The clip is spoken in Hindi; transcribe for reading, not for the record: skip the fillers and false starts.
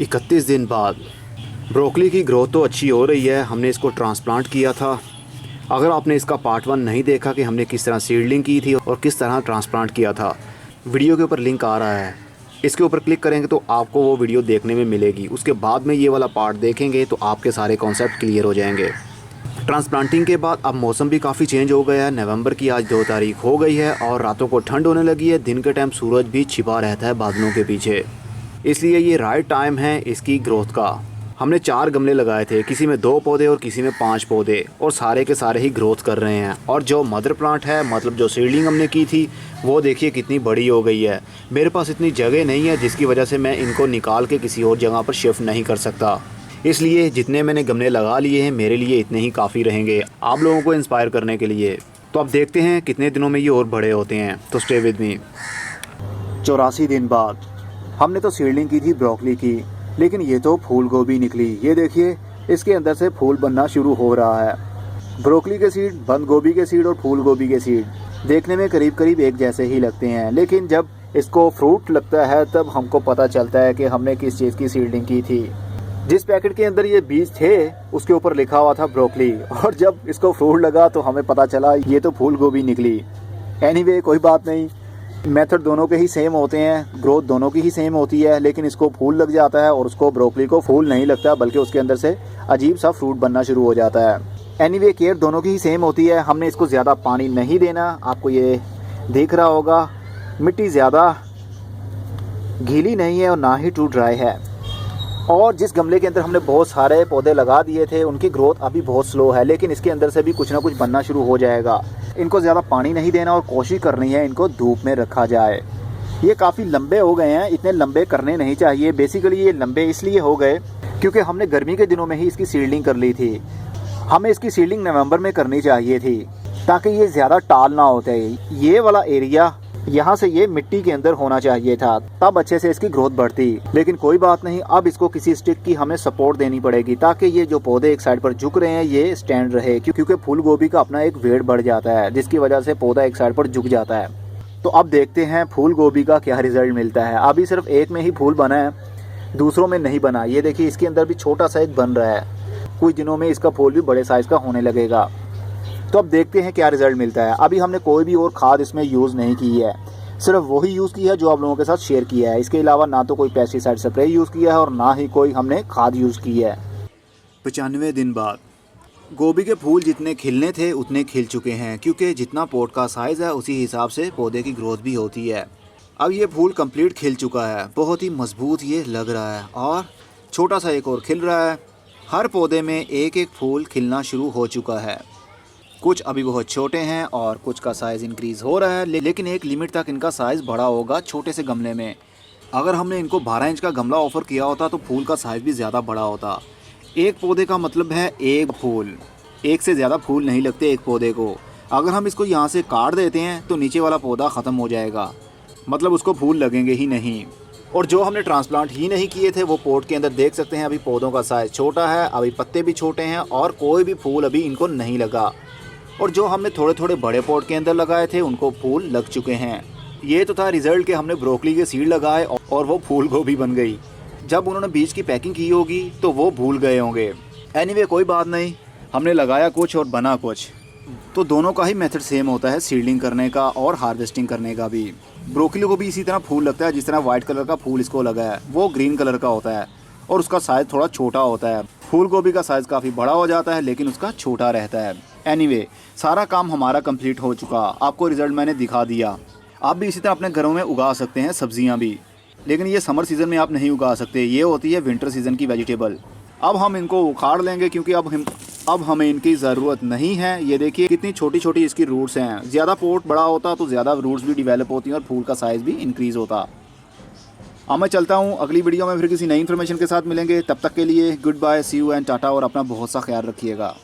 31 दिन बाद ब्रोकली की ग्रोथ तो अच्छी हो रही है। हमने इसको ट्रांसप्लांट किया था। अगर आपने इसका पार्ट 1 नहीं देखा कि हमने किस तरह सीडलिंग की थी और किस तरह ट्रांसप्लांट किया था, वीडियो के ऊपर लिंक आ रहा है, इसके ऊपर क्लिक करेंगे तो आपको वो वीडियो देखने में मिलेगी। उसके बाद में ये वाला पार्ट देखेंगे तो आपके सारे कॉन्सेप्ट क्लियर हो जाएंगे। ट्रांसप्लांटिंग के बाद अब मौसम भी काफ़ी चेंज हो गया है। नवंबर की आज 2 तारीख हो गई है और रातों को ठंड होने लगी है। दिन के टाइम सूरज भी छिपा रहता है बादलों के पीछे, इसलिए ये राइट टाइम है इसकी ग्रोथ का। हमने 4 गमले लगाए थे, किसी में 2 पौधे और किसी में 5 पौधे, और सारे के सारे ही ग्रोथ कर रहे हैं। और जो मदर प्लांट है, मतलब जो सीडलिंग हमने की थी, वो देखिए कितनी बड़ी हो गई है। मेरे पास इतनी जगह नहीं है जिसकी वजह से मैं इनको निकाल के किसी और जगह पर शिफ्ट नहीं कर सकता, इसलिए जितने मैंने गमले लगा लिए हैं मेरे लिए इतने ही काफ़ी रहेंगे आप लोगों को इंस्पायर करने के लिए। तो अब देखते हैं कितने दिनों में ये और बड़े होते हैं। तो स्टे विद मी। 84 दिन बाद हमने तो सीडलिंग की थी ब्रोकली की, लेकिन ये तो फूल गोभी निकली। ये देखिए, इसके अंदर से फूल बनना शुरू हो रहा है। ब्रोकली के सीड, बंद गोभी के सीड और फूल गोभी के सीड देखने में करीब करीब एक जैसे ही लगते हैं, लेकिन जब इसको फ्रूट लगता है तब हमको पता चलता है कि हमने किस चीज़ की सीडलिंग की थी। जिस पैकेट के अंदर ये बीज थे उसके ऊपर लिखा हुआ था ब्रोकली, और जब इसको फ्रूट लगा तो हमें पता चला ये तो फूल गोभी निकली। एनीवे, कोई बात नहीं, मेथड दोनों के ही सेम होते हैं, ग्रोथ दोनों की ही सेम होती है, लेकिन इसको फूल लग जाता है और उसको ब्रोकली को फूल नहीं लगता, बल्कि उसके अंदर से अजीब सा फ्रूट बनना शुरू हो जाता है। एनीवे, केयर दोनों की ही सेम होती है। हमने इसको ज़्यादा पानी नहीं देना। आपको ये दिख रहा होगा, मिट्टी ज़्यादा गीली नहीं है और ना ही टू ड्राई है। और जिस गमले के अंदर हमने बहुत सारे पौधे लगा दिए थे उनकी ग्रोथ अभी बहुत स्लो है, लेकिन इसके अंदर से भी कुछ ना कुछ बनना शुरू हो जाएगा। इनको ज़्यादा पानी नहीं देना और कोशिश करनी है इनको धूप में रखा जाए। ये काफ़ी लंबे हो गए हैं, इतने लंबे करने नहीं चाहिए। बेसिकली ये लंबे इसलिए हो गए क्योंकि हमने गर्मी के दिनों में ही इसकी सीडलिंग कर ली थी। हमें इसकी सीडलिंग नवंबर में करनी चाहिए थी ताकि ये ज़्यादा टाल ना होते। ये वाला एरिया यहाँ से ये मिट्टी के अंदर होना चाहिए था, तब अच्छे से इसकी ग्रोथ बढ़ती। लेकिन कोई बात नहीं, अब इसको किसी स्टिक की हमें सपोर्ट देनी पड़ेगी ताकि ये जो पौधे एक साइड पर झुक रहे हैं ये स्टैंड रहे, क्योंकि फूल गोभी का अपना एक वेट बढ़ जाता है जिसकी वजह से पौधा एक साइड पर झुक जाता है। तो अब देखते हैं फूल गोभी का क्या रिजल्ट मिलता है। अभी सिर्फ एक में ही फूल बना है, दूसरों में नहीं बना। ये देखिए, इसके अंदर भी छोटा सा एक बन रहा है। कुछ दिनों में इसका फूल भी बड़े साइज का होने लगेगा। तो अब देखते हैं क्या रिजल्ट मिलता है। अभी हमने कोई भी और खाद इसमें यूज़ नहीं की है, सिर्फ वही यूज़ किया है जो आप लोगों के साथ शेयर किया है। इसके अलावा ना तो कोई पेस्टिसाइड स्प्रे यूज़ किया है और ना ही कोई हमने खाद यूज़ की है। 95 दिन बाद गोभी के फूल जितने खिलने थे उतने खिल चुके हैं, क्योंकि जितना पोट का साइज़ है उसी हिसाब से पौधे की ग्रोथ भी होती है। अब ये फूल कंप्लीट खिल चुका है, बहुत ही मजबूत ये लग रहा है, और छोटा सा एक और खिल रहा है। हर पौधे में एक एक फूल खिलना शुरू हो चुका है। कुछ अभी बहुत छोटे हैं और कुछ का साइज़ इंक्रीज़ हो रहा है, लेकिन एक लिमिट तक इनका साइज़ बड़ा होगा छोटे से गमले में। अगर हमने इनको 12 इंच का गमला ऑफ़र किया होता तो फूल का साइज़ भी ज़्यादा बड़ा होता। एक पौधे का मतलब है एक फूल, एक से ज़्यादा फूल नहीं लगते एक पौधे को। अगर हम इसको यहाँ से काट देते हैं तो नीचे वाला पौधा ख़त्म हो जाएगा, मतलब उसको फूल लगेंगे ही नहीं। और जो हमने ट्रांसप्लांट ही नहीं किए थे वो पोट के अंदर देख सकते हैं, अभी पौधों का साइज़ छोटा है, अभी पत्ते भी छोटे हैं और कोई भी फूल अभी इनको नहीं लगा। और जो हमने थोड़े थोड़े बड़े पॉट के अंदर लगाए थे उनको फूल लग चुके हैं। ये तो था रिजल्ट कि हमने ब्रोकली के सीड लगाए और वो फूल गोभी बन गई। जब उन्होंने बीज की पैकिंग की होगी तो वो भूल गए होंगे। एनीवे, कोई बात नहीं, हमने लगाया कुछ और बना कुछ। तो दोनों का ही मेथड सेम होता है, सीडलिंग करने का और हार्वेस्टिंग करने का भी। ब्रोकली को भी इसी तरह फूल लगता है, जिस तरह वाइट कलर का फूल इसको लगा है वो ग्रीन कलर का होता है और उसका साइज़ थोड़ा छोटा होता है। फूल गोभी का साइज़ काफ़ी बड़ा हो जाता है लेकिन उसका छोटा रहता है। एनीवे, सारा काम हमारा कंप्लीट हो चुका, आपको रिज़ल्ट मैंने दिखा दिया। आप भी इसी तरह अपने घरों में उगा सकते हैं सब्जियां भी, लेकिन ये समर सीज़न में आप नहीं उगा सकते, ये होती है विंटर सीज़न की वेजिटेबल। अब हम इनको उखाड़ लेंगे क्योंकि अब हमें इनकी ज़रूरत नहीं है। ये देखिए कितनी छोटी छोटी इसकी रूट्स हैं। ज़्यादा पोट बड़ा होता तो ज़्यादा रूट्स भी डेवलप होती हैं और फूल का साइज़ भी इंक्रीज़ होता। अब मैं चलता हूँ, अगली वीडियो में फिर किसी नई इन्फॉर्मेशन के साथ मिलेंगे। तब तक के लिए goodbye, see you and tata, और अपना बहुत सा ख्याल रखिएगा।